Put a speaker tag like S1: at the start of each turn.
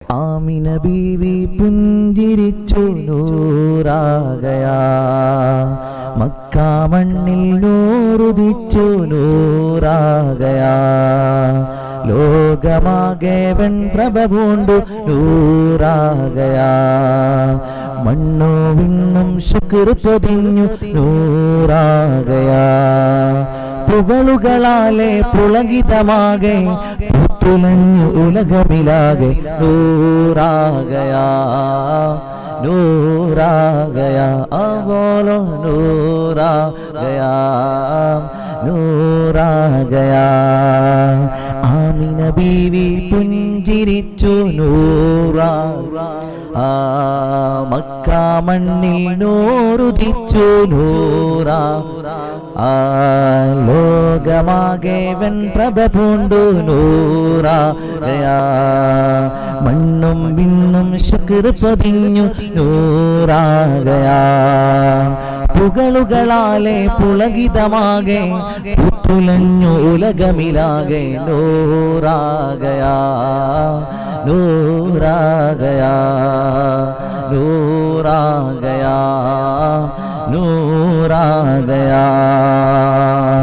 S1: ആമിന ബീവി പുഞ്ചിരിച്ചു നൂറാകയാ, മക്ക മണ്ണിൽ നൂറുദിച്ചു നൂറാകയാ, ലോകമാകെ വെൺപ്രഭ പൂണ്ടു നൂറാകയാ, മണ്ണു വിണ്ണും ശുക്ർ പൊതിഞ്ഞു നൂറാകയാ, പുകളുകളാലെ പുളകിതമാകെ പുത്തുലഞ്ഞു ഉലകമിലാകെ നൂറാകയാ നൂറാകയാ അവോലോ നൂറാകയാ നൂറാകയാ. ആമിന ബീവി പുഞ്ചിരിച്ചു നൂറാ, മക്ക മണ്ണിൽ നൂറുദിച്ചു നൂറാ, ലോകമാകെ വെൺപ്രഭ പൂണ്ടു നൂറാകയാ, മണ്ണും വിണ്ണും ശുക്ർ പൊതിഞ്ഞു നൂറാകയാ, പുകളുകളാലെ പുളകിതമാകെ പുത്തുലഞ്ഞു ഉലകമിലാകെ നൂറാകയാ നൂറാകയാ നൂറാകയാ നൂ